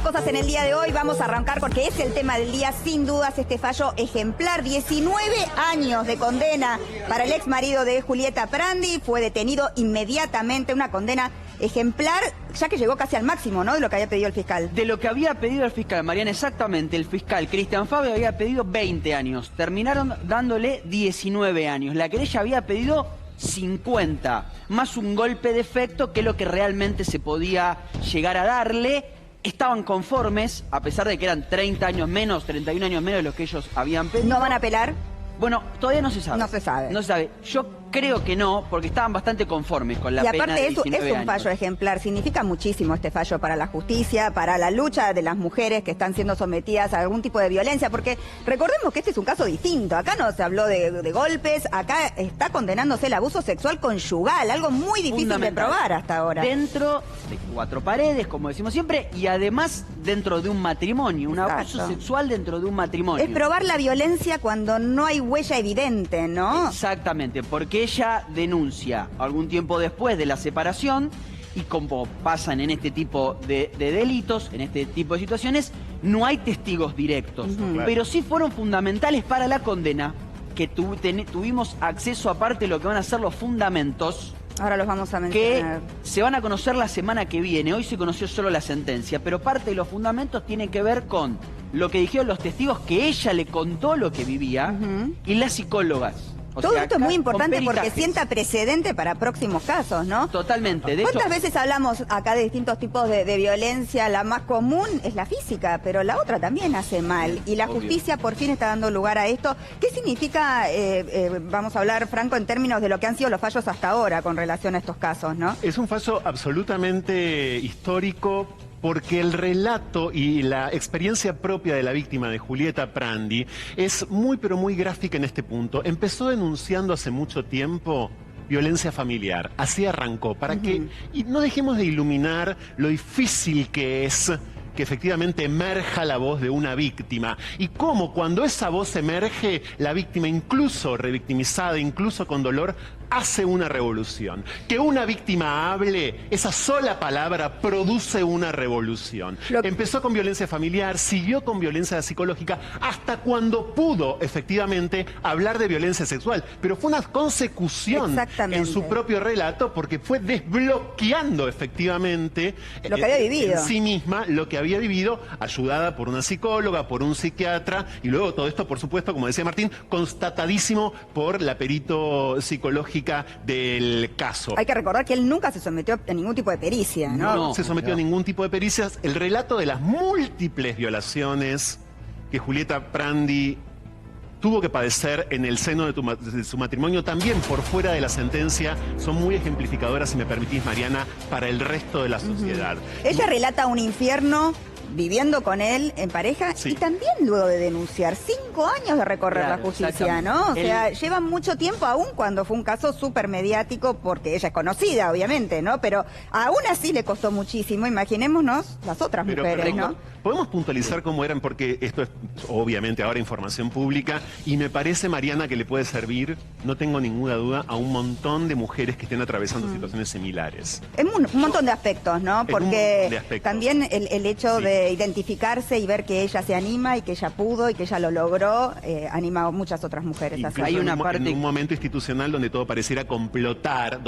cosas en el día de hoy. Vamos a arrancar porque es el tema del día, sin dudas, este fallo ejemplar. 19 años de condena para el ex marido de Julieta Prandi. Fue detenido inmediatamente, una condena ejemplar, ya que llegó casi al máximo, ¿no?, de lo que había pedido el fiscal. De lo que había pedido el fiscal, Mariana, exactamente. El fiscal Cristian Fabio había pedido 20 años. Terminaron dándole 19 años. La querella había pedido 50, más un golpe de efecto, que es lo que realmente se podía llegar a darle. Estaban conformes, a pesar de que eran 30 años menos, 31 años menos de los que ellos habían pedido. ¿No van a apelar? Bueno, todavía no se sabe. No se sabe. No se sabe. Yo creo que no, porque estaban bastante conformes con la pena de 19 años. Y aparte es un fallo ejemplar. Significa muchísimo este fallo para la justicia, para la lucha de las mujeres que están siendo sometidas a algún tipo de violencia, porque recordemos que este es un caso distinto. Acá no se habló de golpes, acá está condenándose el abuso sexual conyugal, algo muy difícil de probar hasta ahora. Dentro de 4 paredes, como decimos siempre, y además dentro de un matrimonio, un abuso sexual dentro de un matrimonio. Es probar la violencia cuando no hay huella evidente, ¿no? Exactamente, porque ella denuncia algún tiempo después de la separación, y como pasan en este tipo de delitos, en este tipo de situaciones, no hay testigos directos, pero sí fueron fundamentales para la condena, que tuvimos acceso, aparte de lo que van a ser los fundamentos. Ahora los vamos a mencionar. Que se van a conocer la semana que viene. Hoy se conoció solo la sentencia, pero parte de los fundamentos tiene que ver con lo que dijeron los testigos, que ella le contó lo que vivía, y las psicólogas. Todo esto es muy importante porque sienta precedente para próximos casos, ¿no? Totalmente. De ¿Cuántas veces hablamos acá de distintos tipos de violencia? La más común es la física, pero la otra también hace mal. Y la justicia por fin está dando lugar a esto. ¿Qué significa, vamos a hablar, Franco, en términos de lo que han sido los fallos hasta ahora con relación a estos casos, ¿no? Es un fallo absolutamente histórico, porque el relato y la experiencia propia de la víctima, de Julieta Prandi, es muy pero muy gráfica en este punto. Empezó denunciando hace mucho tiempo violencia familiar. Así arrancó, para que y no dejemos de iluminar lo difícil que es que efectivamente emerja la voz de una víctima, y cómo cuando esa voz emerge, la víctima, incluso revictimizada, incluso con dolor, hace una revolución. Que una víctima hable, esa sola palabra produce una revolución. Empezó con violencia familiar, siguió con violencia psicológica, hasta cuando pudo efectivamente hablar de violencia sexual. Pero fue una consecución en su propio relato, porque fue desbloqueando efectivamente lo que había vivido en sí misma, lo que había vivido, ayudada por una psicóloga, por un psiquiatra, y luego todo esto, por supuesto, como decía Martín, constatadísimo por la perito psicológica del caso. Hay que recordar que él nunca se sometió a ningún tipo de pericia, ¿no? No se sometió a ningún tipo de pericias. El relato de las múltiples violaciones que Julieta Prandi tuvo que padecer en el seno de su matrimonio, también por fuera de la sentencia, son muy ejemplificadoras, si me permitís, Mariana, para el resto de la sociedad. Ella relata un infierno viviendo con él en pareja, y también luego de denunciar. 5 años de recorrer la justicia, ¿no? O sea, lleva mucho tiempo, aún cuando fue un caso súper mediático, porque ella es conocida, obviamente, ¿no? Pero aún así le costó muchísimo. Imaginémonos las otras mujeres, ¿no? Podemos puntualizar cómo eran, porque esto es obviamente ahora información pública, y me parece, Mariana, que le puede servir, no tengo ninguna duda, a un montón de mujeres que estén atravesando situaciones similares. En un montón de aspectos, ¿no? Porque también el hecho de identificarse y ver que ella se anima y que ella pudo y que ella lo logró, anima a muchas otras mujeres. Hay una parte en un momento institucional donde todo pareciera complotar,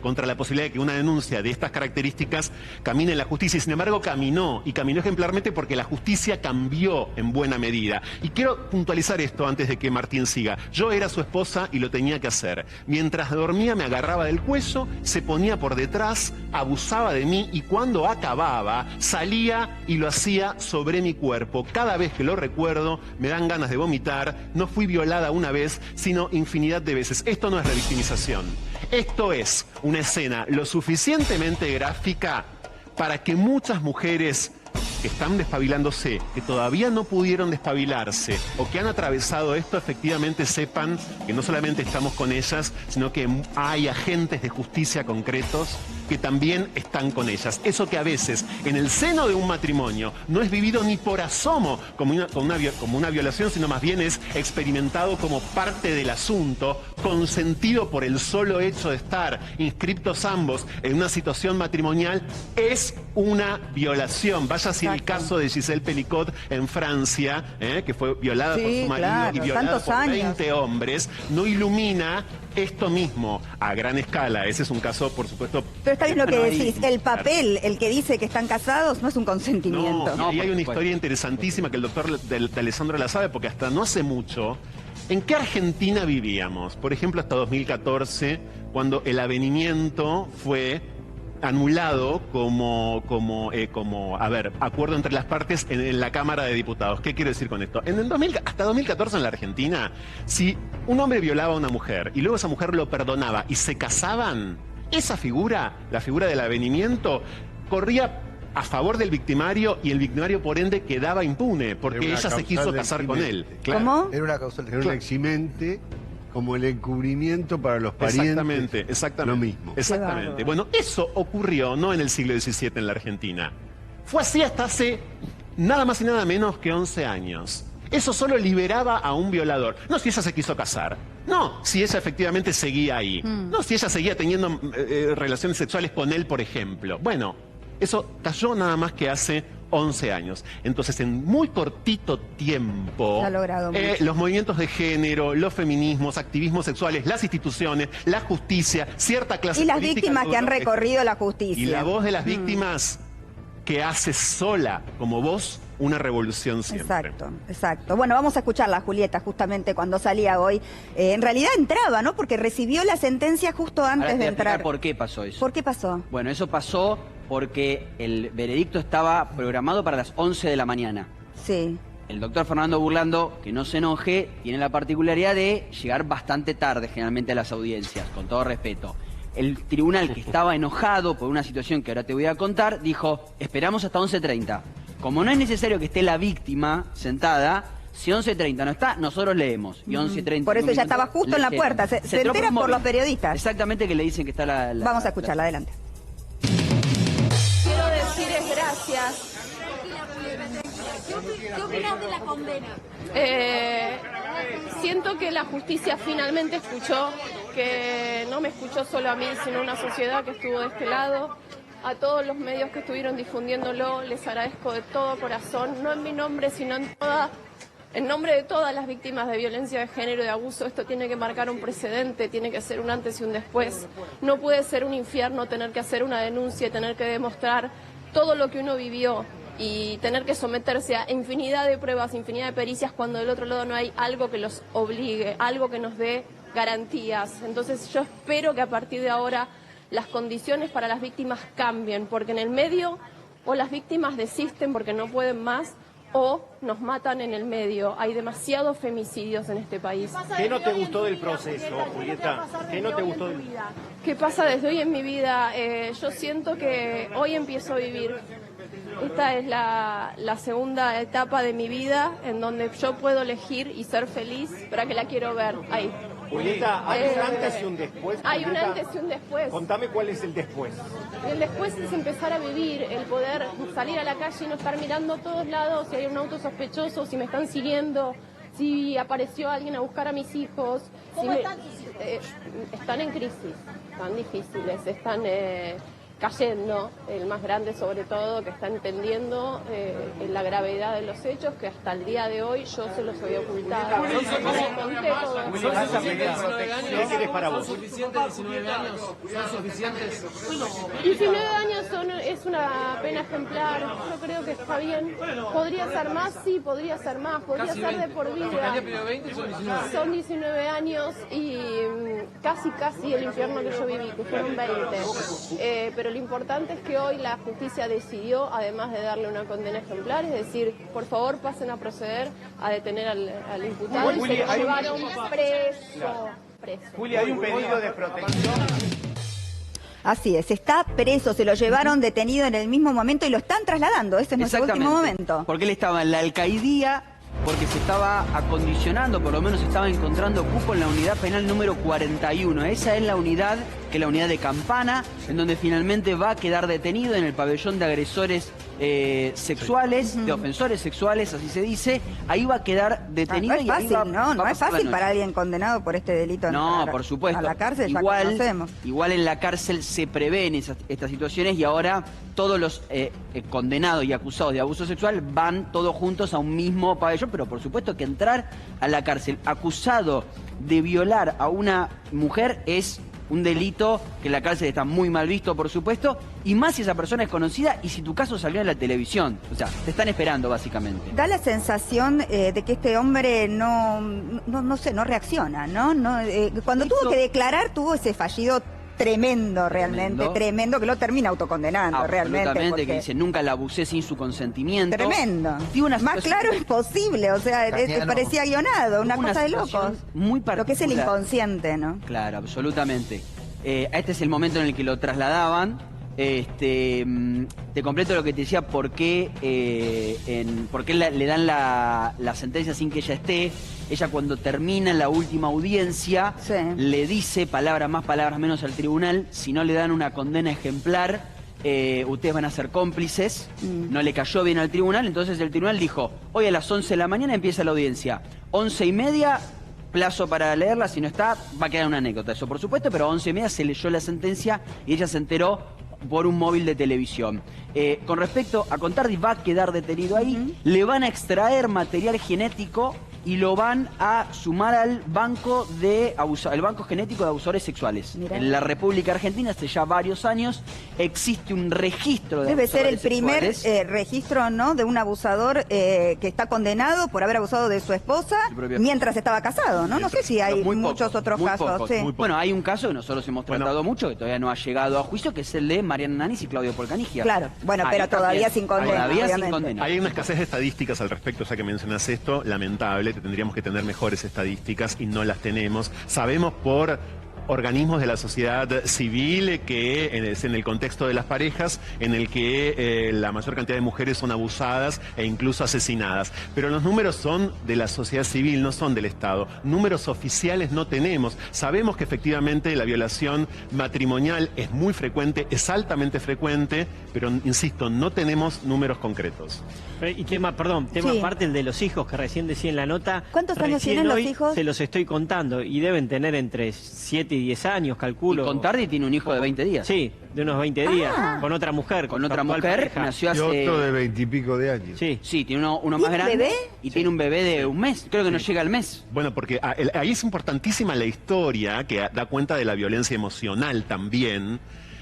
contra la posibilidad de que una denuncia de estas características camine en la justicia, y sin embargo caminó ejemplarmente, porque la justicia cambió en buena medida. Y quiero puntualizar esto antes de que Martín siga. Yo era su esposa y lo tenía que hacer. Mientras dormía me agarraba del cuello, se ponía por detrás, abusaba de mí, y cuando acababa salía y lo hacía sobre mi cuerpo. Cada vez que lo recuerdo me dan ganas de vomitar. No fui violada una vez, sino infinidad de veces. Esto no es revictimización. Esto es una escena lo suficientemente gráfica para que muchas mujeres que están despabilándose, que todavía no pudieron despabilarse o que han atravesado esto, efectivamente sepan que no solamente estamos con ellas, sino que hay agentes de justicia concretos que también están con ellas. Eso que a veces en el seno de un matrimonio no es vivido ni por asomo como una violación, sino más bien es experimentado como parte del asunto, consentido por el solo hecho de estar inscriptos ambos en una situación matrimonial, es una violación. Vaya si el caso de Giselle Pelicot en Francia, que fue violada por su marido y violada por 20 hombres, no ilumina esto mismo a gran escala. Ese es un caso, por supuesto... Pero está bien lo que decís, el papel, el que dice que están casados, no es un consentimiento. No, y hay una historia interesantísima que el doctor de Alessandro la sabe, porque hasta no hace mucho, ¿en qué Argentina vivíamos? Por ejemplo, hasta 2014, cuando el avenimiento fue anulado como acuerdo entre las partes en la Cámara de Diputados. ¿Qué quiero decir con esto? Hasta 2014 en la Argentina, si un hombre violaba a una mujer y luego esa mujer lo perdonaba y se casaban, esa figura, la figura del avenimiento, corría a favor del victimario y el victimario por ende quedaba impune porque ella se quiso casar con él. Claro. ¿Cómo? Era una causal, era un eximente, como el encubrimiento para los parientes. Exactamente. Lo mismo. Exactamente. Bueno, eso ocurrió no en el siglo XVII en la Argentina. Fue así hasta hace nada más y nada menos que 11 años. Eso solo liberaba a un violador. No si ella se quiso casar. No si ella efectivamente seguía ahí. No si ella seguía teniendo relaciones sexuales con él, por ejemplo. Bueno, eso cayó nada más que hace 11 años. Entonces, en muy cortito tiempo, los movimientos de género, los feminismos, activismos sexuales, las instituciones, la justicia, cierta clase política... Y las víctimas que han recorrido la justicia. Y la voz de las víctimas que hace sola, como voz, una revolución siempre. Exacto, exacto. Bueno, vamos a escucharla, Julieta, justamente cuando salía hoy. En realidad entraba, ¿no? Porque recibió la sentencia justo antes de entrar. ¿Por qué pasó eso? ¿Por qué pasó? Bueno, eso pasó porque el veredicto estaba programado para las 11 de la mañana. Sí. El doctor Fernando Burlando, que no se enoje, tiene la particularidad de llegar bastante tarde generalmente a las audiencias, con todo respeto. El tribunal, que estaba enojado por una situación que ahora te voy a contar, dijo, esperamos hasta 11:30. Como no es necesario que esté la víctima sentada, si 11:30 no está, nosotros leemos. Y 11:30... Por eso ya estaba justo en la puerta, se entera por los periodistas. Exactamente, que le dicen que está la... Vamos a escucharla, adelante. Quiero decirles gracias. ¿Qué opinas de la condena? Siento que la justicia finalmente escuchó, que no me escuchó solo a mí, sino una sociedad que estuvo de este lado. A todos los medios que estuvieron difundiéndolo, les agradezco de todo corazón, no en mi nombre, sino en nombre de todas las víctimas de violencia de género y de abuso. Esto tiene que marcar un precedente, tiene que ser un antes y un después. No puede ser un infierno tener que hacer una denuncia y tener que demostrar todo lo que uno vivió y tener que someterse a infinidad de pruebas, infinidad de pericias, cuando del otro lado no hay algo que los obligue, algo que nos dé garantías. Entonces yo espero que a partir de ahora las condiciones para las víctimas cambien, porque en el medio o las víctimas desisten porque no pueden más, o nos matan en el medio. Hay demasiados femicidios en este país. ¿Qué no te gustó del proceso, Julieta? ¿Qué no te gustó del... ¿Qué pasa desde hoy en mi vida? Yo siento que hoy empiezo a vivir. Esta es la segunda etapa de mi vida en donde yo puedo elegir y ser feliz, para que la quiero ver ahí. Julieta, ¿hay un antes y un después? Hay un antes y un después. Contame cuál es el después. El después es empezar a vivir, el poder salir a la calle y no estar mirando a todos lados si hay un auto sospechoso, si me están siguiendo, si apareció alguien a buscar a mis hijos. ¿Cómo están tus hijos? Están en crisis, están difíciles, están cayendo, el más grande sobre todo, que está entendiendo la gravedad de los hechos, que hasta el día de hoy yo se los había ocultado. ¿Qué querés para vos? ¿Suficientes 19 años? ¿Son suficientes? 19 años es una pena ejemplar, yo creo que está bien. ¿Podría ser más? Sí, podría ser más, podría ser de por vida. ¿Pidió 20? Son 19. Son 19 años y casi el infierno que yo viví, que fueron 20. Pero lo importante es que hoy la justicia decidió, además de darle una condena ejemplar, es decir, por favor pasen a proceder a detener al imputado y se lo llevaron preso. Julia, hay un pedido de protección. Así es, está preso, se lo llevaron detenido en el mismo momento y lo están trasladando, ese es nuestro último momento. Porque él estaba en la alcaidía, porque se estaba acondicionando, por lo menos estaba encontrando cupo en la unidad penal número 41. Esa es la unidad, que es la unidad de Campana, en donde finalmente va a quedar detenido en el pabellón de agresores sexuales, de ofensores sexuales, así se dice, ahí va a quedar detenido. No es fácil, no es fácil para alguien condenado por este delito. No, por supuesto. A la cárcel ya igual, conocemos. igual en la cárcel se prevén estas situaciones y ahora todos los condenados y acusados de abuso sexual van todos juntos a un mismo pabellón, pero por supuesto que entrar a la cárcel acusado de violar a una mujer es un delito que en la cárcel está muy mal visto, por supuesto, y más si esa persona es conocida y si tu caso salió en la televisión. O sea, te están esperando, básicamente. Da la sensación de que este hombre no sé, no reacciona, ¿no? Cuando tuvo que declarar, tuvo ese fallido tremendo, realmente, tremendo, que lo termina autocondenando, realmente. Absolutamente, porque... que dice, nunca la abusé sin su consentimiento. Tremendo. Más claro es posible, o sea, parecía guionado, una cosa de locos. Muy particular. Lo que es el inconsciente, ¿no? Claro, absolutamente. Este es el momento en el que lo trasladaban. Te completo lo que te decía, por qué le dan la sentencia sin que ella esté. Ella cuando termina la última audiencia le dice palabras más, palabras menos al tribunal: si no le dan una condena ejemplar, ustedes van a ser cómplices. No le cayó bien al tribunal, entonces el tribunal dijo: hoy a las 11 de la mañana empieza la audiencia, 11:30 plazo para leerla, si no está va a quedar una anécdota, eso por supuesto, pero a 11:30 se leyó la sentencia y ella se enteró por un móvil de televisión. Con respecto a Contardi, va a quedar detenido ahí, le van a extraer material genético y lo van a sumar al banco el banco genético de abusadores sexuales. Mirá. En la República Argentina hace ya varios años existe un registro de abusadores sexuales. Debe ser el primer registro, ¿no?, de un abusador que está condenado por haber abusado de su esposa mientras estaba casado, ¿no? No sé si hay muchos otros casos. Bueno, hay un caso que nosotros hemos tratado mucho, que todavía no ha llegado a juicio, que es el de Mariana Nanis y Claudio Polcanigia. Claro, bueno, pero todavía sin condena. Todavía sin condena. Hay una escasez de estadísticas al respecto, ya que mencionas esto, lamentable. Tendríamos que tener mejores estadísticas y no las tenemos. Sabemos por organismos de la sociedad civil que es en el contexto de las parejas en el que la mayor cantidad de mujeres son abusadas e incluso asesinadas. Pero los números son de la sociedad civil, no son del Estado. Números oficiales no tenemos. Sabemos que efectivamente la violación matrimonial es muy frecuente, es altamente frecuente, pero insisto, no tenemos números concretos. Y tema aparte, el de los hijos que recién decía en la nota. ¿Cuántos años tienen los hijos? Se los estoy contando y deben tener entre 7 y 10 años, calculo. Y Contardi tiene un hijo de 20 días. Sí, de unos 20 días, con otra mujer. Con otra mujer, nació hace... Y otro de 20 y pico de años. Sí, tiene uno más grande. ¿Bebé? Y tiene un bebé de un mes, creo que no llega al mes. Bueno, porque ahí es importantísima la historia que da cuenta de la violencia emocional también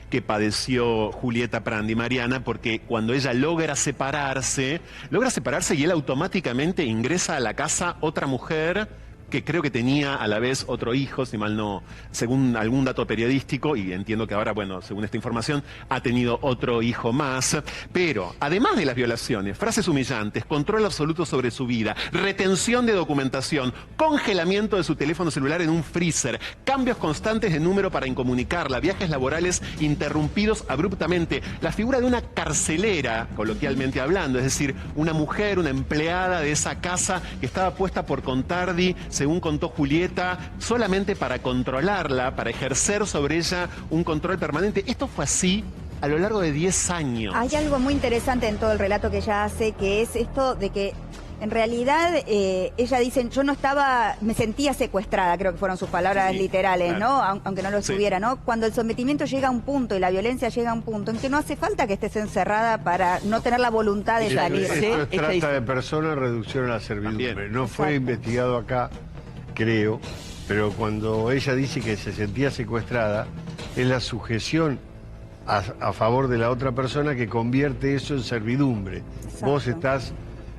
que padeció Julieta Prandi Mariana, porque cuando ella logra separarse y él automáticamente ingresa a la casa otra mujer que creo que tenía a la vez otro hijo, si mal no, según algún dato periodístico, y entiendo que ahora, bueno, según esta información, ha tenido otro hijo más. Pero, además de las violaciones, frases humillantes, control absoluto sobre su vida, retención de documentación, congelamiento de su teléfono celular en un freezer, cambios constantes de número para incomunicarla, viajes laborales interrumpidos abruptamente, la figura de una carcelera, coloquialmente hablando, es decir, una mujer, una empleada de esa casa que estaba puesta por Contardi, según contó Julieta, solamente para controlarla, para ejercer sobre ella un control permanente. Esto fue así a lo largo de 10 años. Hay algo muy interesante en todo el relato que ella hace, que es esto de que en realidad ella dice, yo no estaba, me sentía secuestrada, creo que fueron sus palabras literales, claro, ¿no? Aunque no lo estuviera, ¿no? Cuando el sometimiento llega a un punto y la violencia llega a un punto en que no hace falta que estés encerrada para no tener la voluntad de salir. Esto es trata de personas, reducción a la servidumbre. También. No fue investigado acá, creo, pero cuando ella dice que se sentía secuestrada, es la sujeción a favor de la otra persona que convierte eso en servidumbre. Exacto. Vos estás...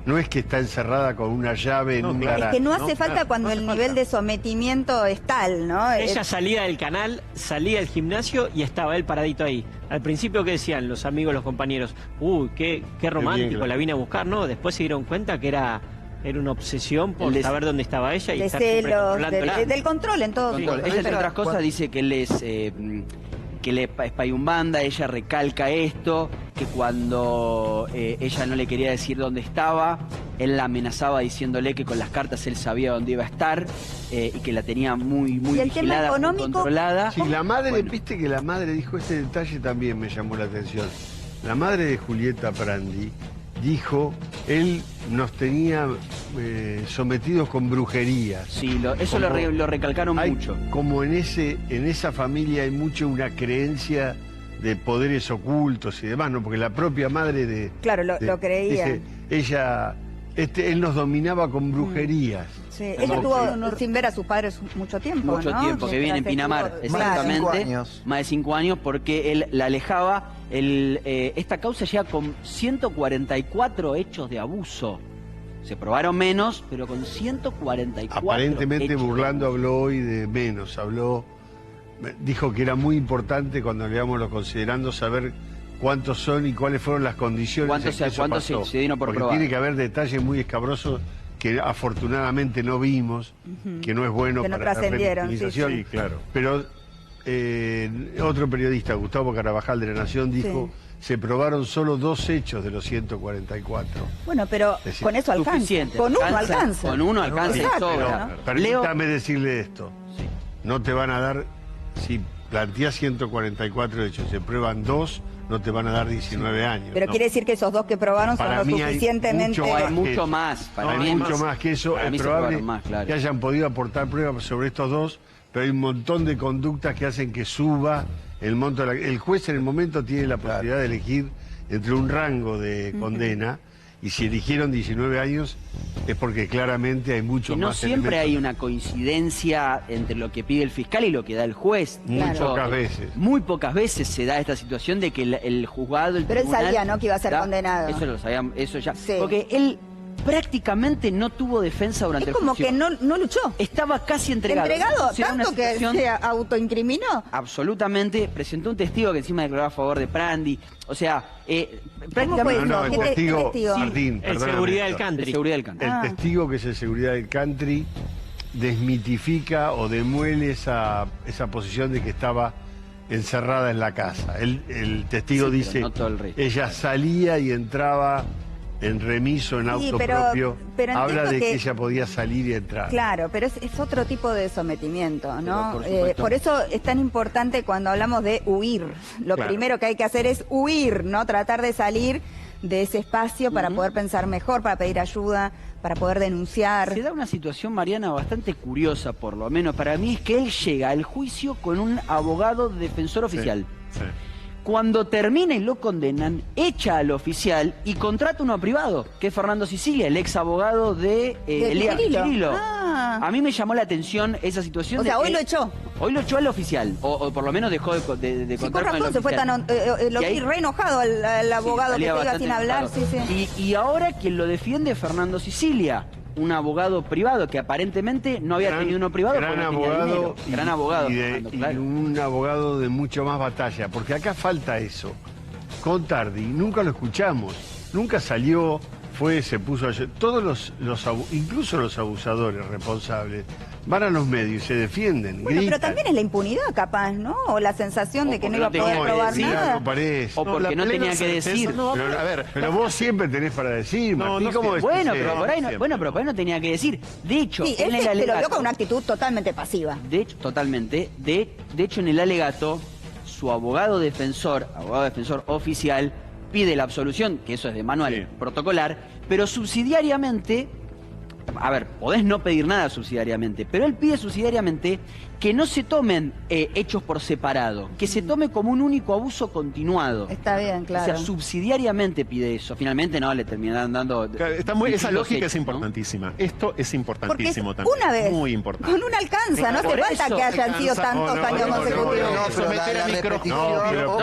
No es que está encerrada con una llave en un garaje. Es que no hace falta cuando el nivel de sometimiento es tal, ¿no? Ella salía del canal, salía del gimnasio y estaba él paradito ahí. Al principio, ¿qué decían los amigos, los compañeros? Uy, qué romántico, bien, la vine a buscar, ¿no? Después se dieron cuenta que era una obsesión por saber dónde estaba ella y estar celos, del control en todo. Ella, entre otras cosas, dice que él es... que él es payumbanda, ella recalca esto, que cuando ella no le quería decir dónde estaba, él la amenazaba diciéndole que con las cartas él sabía dónde iba a estar y que la tenía muy vigilada, muy controlada. Sí, la madre, viste que la madre dijo este detalle también me llamó la atención. la madre de Julieta Prandi, dijo, él nos tenía sometidos con brujerías. Sí, eso lo recalcaron mucho. Como en esa familia hay mucho una creencia de poderes ocultos y demás, ¿no? Porque la propia madre de... Claro, lo creía. Dice, él nos dominaba con brujerías. Sí, ella estuvo sin ver a sus padres mucho tiempo, Mucho tiempo, que viene en Pinamar, exactamente. Más de 5 años, porque él la alejaba. Esta causa llega con 144 hechos de abuso. Se probaron menos, pero con 144 Aparentemente hechos Burlando habló hoy de menos, dijo que era muy importante cuando le íbamos considerando saber cuántos son y cuáles fueron las condiciones. ¿Cuántos se dieron por probar? Tiene que haber detalles muy escabrosos que afortunadamente no vimos, que no es bueno que no para la revictimización. Sí, claro. Pero otro periodista, Gustavo Carabajal de La Nación, dijo, se probaron solo 2 hechos de los 144. Bueno, pero con eso alcanza. Con uno alcanza. Con uno alcanza y sobra. ¿no? Permítame decirle esto. Sí. No te van a dar, si planteas 144 hechos, se prueban 2, no te van a dar 19 años. Pero quiere decir que esos 2 que probaron son lo suficientemente... Hay mucho más. Para mí mucho más que eso. Es probable que hayan podido aportar pruebas sobre estos 2, pero hay un montón de conductas que hacen que suba el monto. El juez en el momento tiene la posibilidad de elegir entre un rango de condena, y si eligieron 19 años es porque claramente hay mucho más. No siempre hay una coincidencia entre lo que pide el fiscal y lo que da el juez. Muy pocas veces. Muy pocas veces se da esta situación de que el juzgado, Pero él sabía, ¿no?, que iba a ser condenado. Eso lo sabían, eso ya. Sí. Porque él prácticamente no tuvo defensa durante el juicio. Es como que no luchó. Estaba casi entregado. ¿Entregado? ¿Tanto que se autoincriminó? Absolutamente. Presentó un testigo que encima declaró a favor de Prandi. O sea, prácticamente... el testigo, Martín, el seguridad del country. El testigo, que es el seguridad del country, desmitifica o demuele esa posición de que estaba encerrada en la casa. El testigo dice, no todo el resto. Ella salía y entraba en remiso, en auto propio. Pero habla de que ella podía salir y entrar. Claro, pero es otro tipo de sometimiento, ¿no? Por eso es tan importante cuando hablamos de huir. Lo primero que hay que hacer es huir, ¿no? Tratar de salir de ese espacio para poder pensar mejor, para pedir ayuda, para poder denunciar. Se da una situación, Mariana, bastante curiosa, por lo menos para mí, es que él llega al juicio con un abogado defensor oficial. Sí. Cuando termina y lo condenan, echa al oficial y contrata uno privado, que es Fernando Sicilia, el ex abogado de Elías Chirilo. A mí me llamó la atención esa situación. O sea, hoy lo echó. Hoy lo echó al oficial, o por lo menos dejó de contar con el oficial. Se fue tan... lo vi re enojado al abogado que se iba sin hablar. Y ahora quien lo defiende es Fernando Sicilia, un abogado privado que aparentemente no había tenido uno privado porque no tenía dinero. Gran abogado. Y un abogado de mucho más batalla, porque acá falta eso. Contardi, nunca lo escuchamos, nunca salió, se puso ayer. Todos incluso los abusadores responsables, van a los medios y se defienden, bueno, gritan. Pero también es la impunidad, capaz, ¿no? O la sensación de que no iba a poder probar nada. O porque no tenía que decir. Pero vos siempre tenés para decir, Martín, pero por ahí no tenía que decir. De hecho, él se lo vio con una actitud totalmente pasiva. De hecho, totalmente. De hecho, en el alegato, su abogado defensor oficial, pide la absolución, que eso es de manual protocolar, pero subsidiariamente... A ver, podés no pedir nada subsidiariamente, pero él pide subsidiariamente que no se tomen hechos por separado, que se tome como un único abuso continuado. Está bien, claro. O sea, subsidiariamente pide eso. Finalmente no, le terminarán dando... esa lógica es importantísima. Esto es importantísimo también. Una vez, muy importante. Con una alcanza, no hace falta que hayan sido tantos años consecutivos.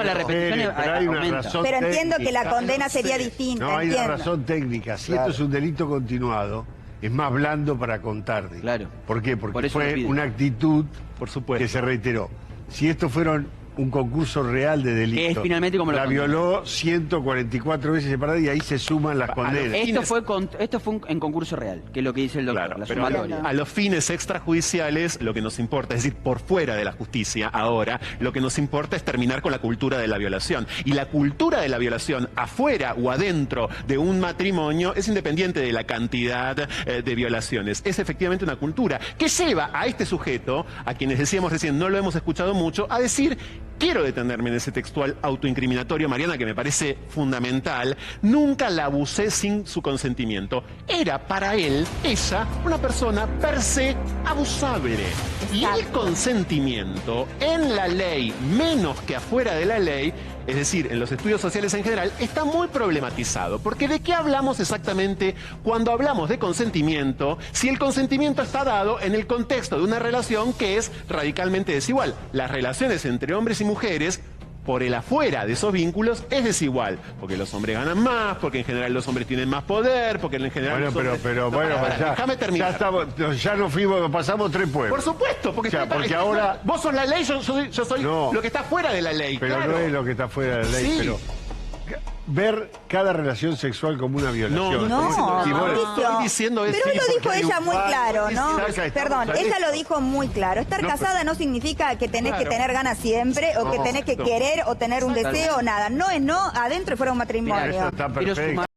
La repetición pero entiendo que la condena sería distinta. No, hay una razón técnica. Si esto es un delito continuado, es más blando para Contardi. Claro. ¿Por qué? Porque fue una actitud, por supuesto, que se reiteró. Si esto fueron un concurso real de delito, es finalmente como la violó 144 veces separada y ahí se suman las condenas. Esto fue en concurso real, que es lo que dice el doctor, la sumatoria. A los fines extrajudiciales lo que nos importa, es decir, por fuera de la justicia ahora, lo que nos importa es terminar con la cultura de la violación. Y la cultura de la violación afuera o adentro de un matrimonio es independiente de la cantidad de violaciones. Es efectivamente una cultura que lleva a este sujeto, a quienes decíamos recién no lo hemos escuchado mucho, a decir quiero detenerme en ese textual autoincriminatorio, Mariana, que me parece fundamental. Nunca la abusé sin su consentimiento. Era para él, ella, una persona per se abusable. Y el consentimiento en la ley, menos que afuera de la ley, es decir, en los estudios sociales en general, está muy problematizado. Porque ¿de qué hablamos exactamente cuando hablamos de consentimiento? Si el consentimiento está dado en el contexto de una relación que es radicalmente desigual. Las relaciones entre hombres y mujeres, por el afuera de esos vínculos, es desigual. Porque los hombres ganan más, porque en general los hombres tienen más poder, porque en general bueno, los hombres... déjame terminar. Ya nos fuimos, pasamos 3 pueblos. Por supuesto, porque, porque ahora... Vos sos la ley, yo soy lo que está fuera de la ley. Pero claro, no es lo que está fuera de la ley, pero... ver cada relación sexual como una violación. Estoy diciendo pero lo dijo ella muy claro, ¿no? Perdón, ella lo dijo muy claro. Estar casada no significa que tenés que tener ganas siempre, o que tenés que querer, o tener un deseo, nada. No es no, adentro y fuera un matrimonio. Eso está perfecto.